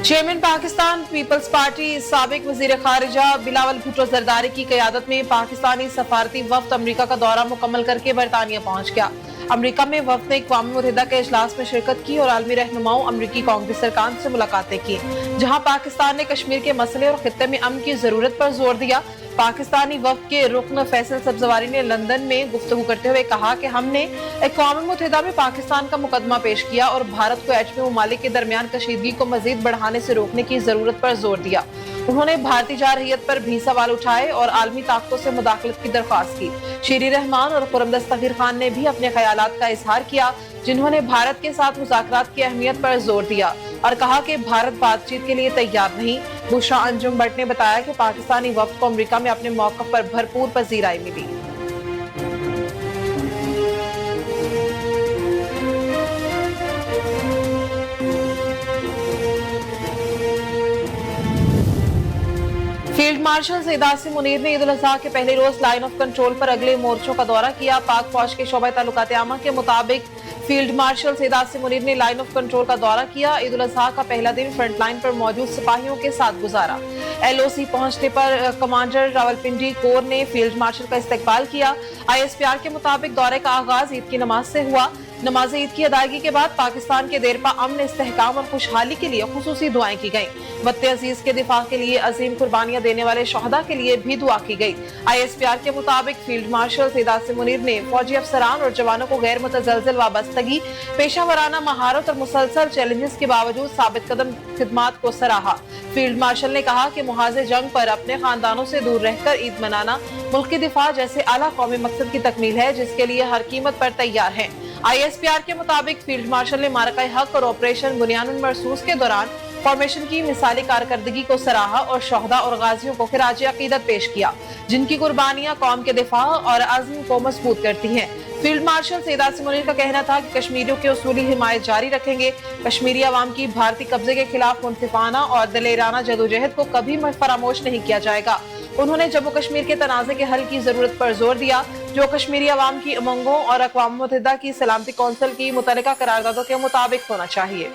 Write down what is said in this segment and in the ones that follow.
Chairman Pakistan peoples party साबिक वजीर खारिजा बिलावल भुट्टो जरदारी की क़यादत में पाकिस्तानी सफारती वफ्द अमरीका का दौरा मुकम्मल करके बरतानिया पहुंच गया। अमरीका में वफ्द ने अक़वाम मुत्तहिदा के इजलास में शिरकत की और आलमी रहनुमाओं अमरीकी कांग्रेस सरकार से मुलाकातें की, जहां पाकिस्तान ने कश्मीर के मसले और खित्ते में अमन की जरूरत पर जोर दिया। पाकिस्तानी वफ्द के रुकन फैसल सब्जवारी ने लंदन में गुफ्तगू करते हुए कहा कि हमने अक़वाम मुत्तहिदा में पाकिस्तान का मुकदमा पेश किया और भारत को एटमी ममालिक के दरमियान कशीदगी को मजीद बढ़ाने से रोकने की जरूरत पर जोर दिया। उन्होंने भारतीय जारहियत पर भी सवाल उठाए और आलमी ताकतों से मुदाखलत की दरख्वास्त की। शीरी रहमान और खुर्रम दस्तगीर खान ने भी अपने ख्यालात का इजहार किया, जिन्होंने भारत के साथ मुज़ाकरात की अहमियत पर जोर दिया और कहा कि भारत बातचीत के लिए तैयार नहीं। बुशरा अंजुम भट्ट ने बताया कि पाकिस्तानी वफ्द को अमरीका में अपने मौक़िफ़ पर भरपूर पजीराई मिली। फील्ड मार्शल सैयद आसिम मुनीर ने ईद उल अज़हा के पहले रोज लाइन ऑफ कंट्रोल पर अगले मोर्चों का दौरा किया। पाक फौज के शोबा ताल्लुकात आमा के मुताबिक फील्ड मार्शल सैयद आसिम मुनीर ने लाइन ऑफ कंट्रोल का दौरा किया। ईद उल अज़हा का पहला दिन फ्रंट लाइन पर मौजूद सिपाहियों के साथ गुजारा। LOC पहुंचने पर कमांडर रावलपिंडी कोर ने फील्ड मार्शल का इस्तकबाल किया। ISPR के मुताबिक दौरे का आगाज ईद की नमाज से हुआ। नमाज ईद की अदायगी के बाद पाकिस्तान के देरपा अमन, इस्तेहकाम और खुशहाली के लिए खुसूसी दुआएं की गईं। वतन अजीज के दिफा के लिए अजीम कुर्बानियां देने वाले शहदा के लिए भी दुआ की गई। ISPR के मुताबिक फील्ड मार्शल सैयद आसिम मुनीर ने फौजी अफसरान और जवानों को गैर मुतज़लज़ल वाबस्तगी, पेशा वराना महारत और मुसलसल चैलेंजेस के बावजूद साबित कदम खिदमात को सराहा। फील्ड मार्शल ने कहा कि मुहाज़े जंग पर अपने खानदानों से दूर रहकर ईद मनाना मुल्क के दिफा जैसे आला कौमी मकसद की तकमील है, जिसके लिए हर कीमत पर तैयार हैं। ISPR के मुताबिक फील्ड मार्शल ने मारका हक और ऑपरेशन बुनियानुल मरसूस के दौरान फॉर्मेशन की मिसाली कारकर्दगी को सराहा और शहदा और गाजियों को खिराज अकीदत पेश किया, जिनकी कुर्बानियां कौम के दिफा और अज़्म को मजबूत करती हैं। फील्ड मार्शल सैयद आसिम मुनीर का कहना था कि कश्मीरियों की उसूली हिमायत जारी रखेंगे। कश्मीरी अवाम की भारतीय कब्जे के खिलाफ मुनसिफाना और दिलेराना जदोजहद को कभी फरामोश नहीं किया जाएगा। उन्होंने जम्मू कश्मीर के तनाज़े के हल की जरूरत पर जोर दिया, जो कश्मीरी अवाम की उमंगों और अक़वाम मुत्तहिदा की सलामती कौंसिल की मुतल्लिका करारदादों के मुताबिक होना चाहिए।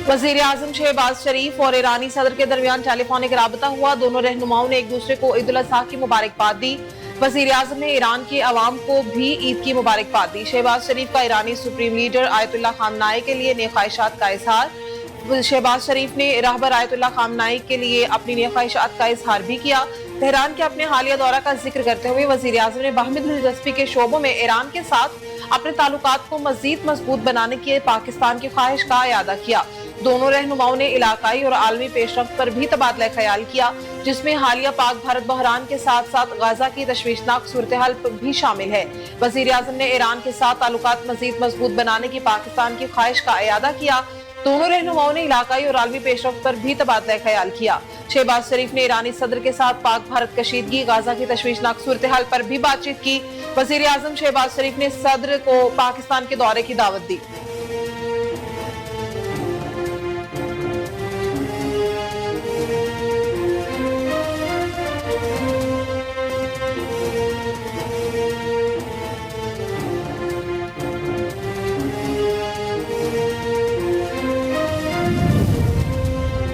वज़ीर आज़म शहबाज शरीफ और ईरानी सदर के दरमियान टेलीफोनिक राबता हुआ। दोनों रहनुमाओं ने एक दूसरे को ईद उल अज़हा की मुबारकबाद दी। वज़ीर आज़म ने ईरान के अवाम को भी ईद की मुबारकबाद दी। शहबाज शरीफ का ईरानी सुप्रीम लीडर आयतुल्लाह खामनाई के लिए नेक ख्वाहिशात का इजहार। शहबाज शरीफ ने रहबर आयतुल्लाह खामनाई के लिए अपनी नेक ख्वाहिशात का इजहार भी किया। तेहरान के अपने हालिया दौरा का जिक्र करते हुए वज़ीर आज़म ने बाहमी दिलचस्पी के शोबों में ईरान के साथ अपने ताल्लुकात को मजीद मजबूत बनाने की पाकिस्तान की ख्वाहिश का इयादा किया। दोनों रहनुमाओं ने इलाकाई और आलमी पेशरफ्त पर भी तबादला ख्याल किया, जिसमें हालिया पाक भारत बहरान के साथ साथ गाजा की तशवीशनाक सूरत हाल भी शामिल है। वज़ीर आज़म ने ईरान के साथ ताल्लुकात मजीद मजबूत बनाने की पाकिस्तान की ख्वाहिश का इयादा किया। दोनों रहनुमाओं ने इलाकाई और आलमी पेशरफ्त पर भी तबादला ख्याल किया। शहबाज शरीफ ने ईरानी सदर के साथ पाक भारत कशीदगी, गाजा की तशवीशनाक सूरत हाल पर भी बातचीत की। वज़ीर आज़म शहबाज शरीफ ने सदर को पाकिस्तान के दौरे की दावत दी।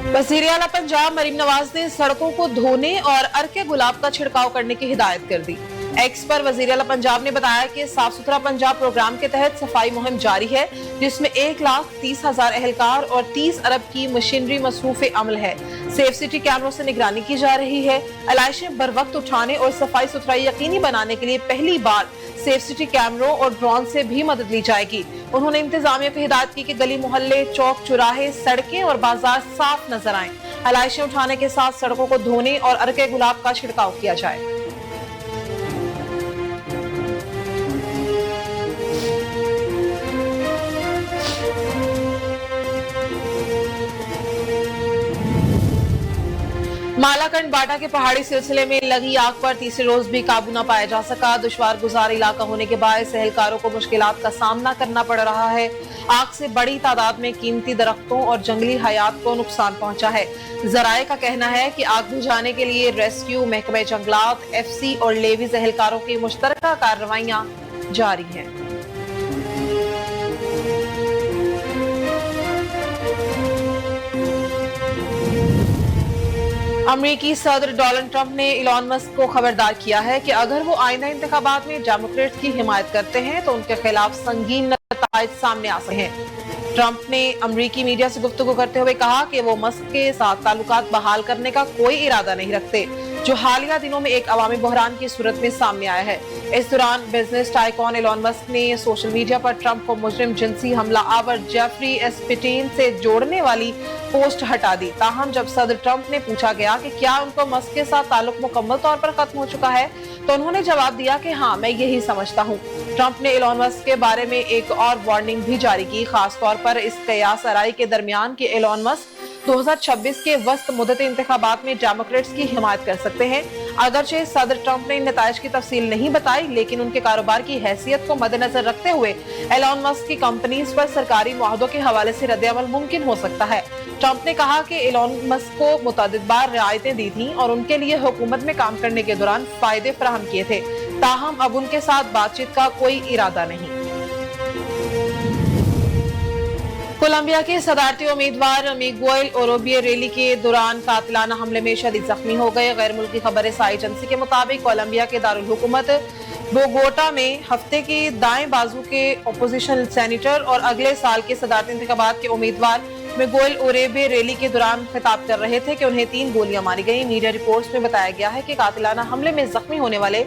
वज़ीर आला पंजाब मरीम नवाज ने सड़कों को धोने और अर्के गुलाब का छिड़काव करने की हिदायत कर दी। एक्स पर वज़ीर आला पंजाब ने बताया कि साफ सुथरा पंजाब प्रोग्राम के तहत सफाई मुहिम जारी है, जिसमें 1,30,000 एहलकार और 30 अरब की मशीनरी मसरूफ अमल है। सेफ सिटी कैमरों से निगरानी की जा रही है। अलाइशें बर वक्त उठाने और सफाई सुथराई यकीनी बनाने के लिए पहली बार सेफ सिटी कैमरों और ड्रोन से भी मदद ली जाएगी। उन्होंने इंतजामिया को हिदायत की कि गली मोहल्ले, चौक चौराहे, सड़कें और बाजार साफ नजर आएं। अलाइशें उठाने के साथ सड़कों को धोने और अर्के गुलाब का छिड़काव किया जाए। मालाकंड बाटा के पहाड़ी सिलसिले में लगी आग पर तीसरे रोज भी काबू न पाया जा सका। दुश्वार गुजार इलाका होने के बायस एहलकारों को मुश्किलात का सामना करना पड़ रहा है। आग से बड़ी तादाद में कीमती दरख्तों और जंगली हयात को नुकसान पहुंचा है। जराये का कहना है कि आग बुझाने के लिए रेस्क्यू, महकमे जंगलात, एफसी और लेवीज एहलकारों की मुश्तरका कार्रवाइयां जारी हैं। अमेरिकी सदर डोनाल्ड ट्रंप ने इलॉन मस्क को खबरदार किया है कि अगर वो आइंदा इंतखाबात में डेमोक्रेट्स की हिमायत करते हैं तो उनके खिलाफ संगीन नताइज सामने आ सकते हैं। ट्रंप ने अमेरिकी मीडिया से गुफ्तगू करते हुए कहा कि वो मस्क के साथ ताल्लुकात बहाल करने का कोई इरादा नहीं रखते, जो हालिया दिनों में एक अवामी बहरान की सूरत में सामने आया है। इस दौरान बिजनेस टाइकॉन इलॉन मस्क ने सोशल मीडिया पर ट्रंप को मुजरिम जिनसी हमला आवर जेफरी एस्पिटीन से जोड़ने वाली पोस्ट हटा दी। ताहम जब सदर ट्रंप ने पूछा गया कि क्या उनको मस्क के साथ ताल्लुक मुकम्मल तौर पर खत्म हो चुका है, तो उन्होंने जवाब दिया कि हाँ, मैं यही समझता हूँ। ट्रंप ने इलॉन मस्क के बारे में एक और वार्निंग भी जारी की, खास तौर पर इस कयास आराई के दरमियान कि इलॉन मस्क 2026 के वस्त मुद्दत इंतखाबात में डेमोक्रेट्स की हिमायत कर सकते हैं। अगरचे सदर ट्रंप ने इन नताइज की तफसील नहीं बताई, लेकिन उनके कारोबार की हैसियत को मद्देनजर रखते हुए एलॉन मस्क की कंपनीज पर सरकारी मुआहदों के हवाले से रद्द-ए-अमल मुमकिन हो सकता है। ट्रंप ने कहा कि एलॉन मस्क को मुतअद्दिद बार रियायतें दी थीं और उनके लिए हुकूमत में काम करने के दौरान फायदे फराहम किए थे, ताहम अब उनके साथ बातचीत का कोई इरादा नहीं। कोलंबिया के सदारती उम्मीदवार मिगुएल ओरोबिए रैली के दौरान कातिलाना हमले में शदीद जख्मी हो गए। गैर मुल्की खबर रसाई एजेंसी के मुताबिक कोलंबिया के दारुल हुकूमत बोगोटा में हफ्ते के दाएं बाजू के अपोजिशन सेनेटर और अगले साल के सदारती इंतखाबात के उम्मीदवार मिगुएल ओरोबिए रैली के दौरान खिताब कर रहे थे कि उन्हें 3 गोलियां मारी गई। मीडिया रिपोर्ट्स में बताया गया है कि कातिलाना हमले में जख्मी होने वाले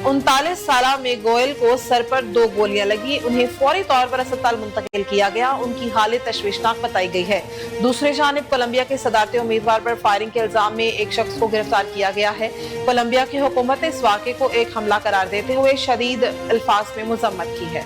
39 साला मिगुएल को सर पर 2 गोलियां लगी। उन्हें फौरी तौर पर अस्पताल मुंतकिल किया गया। उनकी हालत तशवीशनाक बताई गई है। दूसरी जानिब कोलंबिया के सदारती उम्मीदवार पर फायरिंग के इल्जाम में एक शख्स को गिरफ्तार किया गया है। कोलंबिया की हुकूमत ने इस वाक़े को एक हमला करार देते हुए शदीद अल्फाज में मुज़म्मत की है।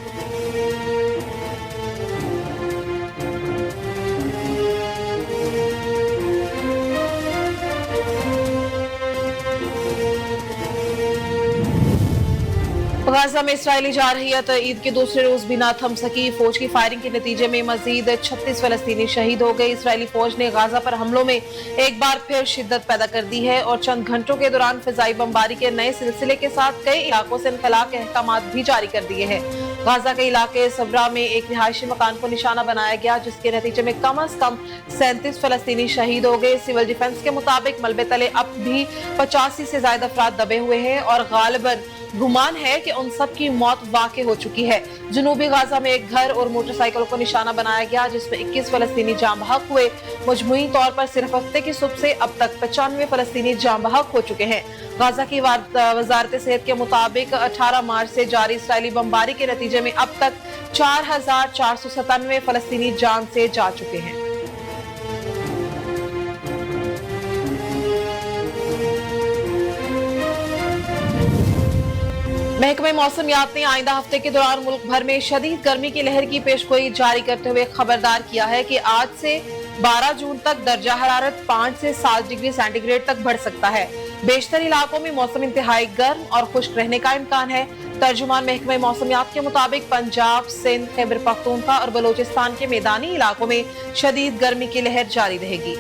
गाजा में इस्राएली जारहियत ईद के दूसरे रोज भी न थम सकी। फौज की फायरिंग के नतीजे में मजीद 36 फलस्तीनी शहीद हो गए। इस्राएली फौज ने गाजा पर हमलों में एक बार फिर शिद्दत पैदा कर दी है और चंद घंटों के दौरान फिजाई बमबारी के नए सिलसिले के साथ कई इलाकों से इनखला के अहकामात भी जारी कर दिए हैं। गाजा के इलाके सबरा में एक रिहायशी मकान को निशाना बनाया गया, जिसके नतीजे में कम अज कम 37 फलस्तीनी शहीद हो गए। सिविल डिफेंस के मुताबिक मलबे तले अब भी 85 से ज्यादा अफराद दबे हुए हैं और गालिबन गुमान है कि उन सब की मौत वाक़ई हो चुकी है। जनूबी गाजा में एक घर और मोटरसाइकिल को निशाना बनाया गया, जिसमें 21 फलस्तीनी जाम बहक हुए। मजमूई तौर पर सिर्फ हफ्ते की सुबह से अब तक 95 फलस्तीनी जाम बहक हो चुके हैं। गाजा की वजारत सेहत के मुताबिक 18 मार्च से जारी इस्राएली बमबारी के नतीजे में अब तक 4497 फलस्तीनी जान से जा चुके हैं। महकमे मौसमियात ने आइंदा हफ्ते के दौरान मुल्क भर में शदीद गर्मी की लहर की पेशगोई जारी करते हुए खबरदार किया है कि आज से 12 जून तक दर्जा हरारत 5 से 7 डिग्री सेंटीग्रेड तक बढ़ सकता है। बेशतर इलाकों में मौसम इंतहाई गर्म और खुश्क रहने का इम्कान है। तर्जुमान महकमे मौसमियात के मुताबिक पंजाब, सिंध, खैबर पख्तूनख्वा और बलोचिस्तान के मैदानी इलाकों में शदीद गर्मी की लहर जारी रहेगी।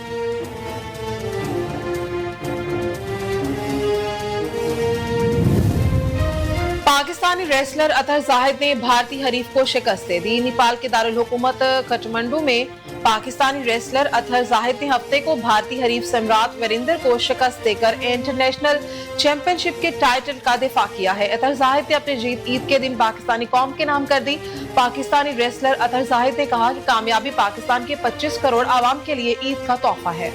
पाकिस्तानी रेसलर अतहर जाहिद ने भारतीय हरीफ को शिकस्त दे दी। नेपाल के दारुल हुकूमत काठमांडू में पाकिस्तानी रेसलर अतहर जाहिद ने हफ्ते को भारतीय हरीफ सम्राट वीरेंद्र को शिकस्त देकर इंटरनेशनल चैंपियनशिप के टाइटल का दिफा किया है। अतहर जाहिद ने अपनी जीत ईद के दिन पाकिस्तानी कौम के नाम कर दी। पाकिस्तानी रेसलर अतहर जाहिद ने कहा कि कामयाबी पाकिस्तान के 25 करोड़ आवाम के लिए ईद का तोहफा है।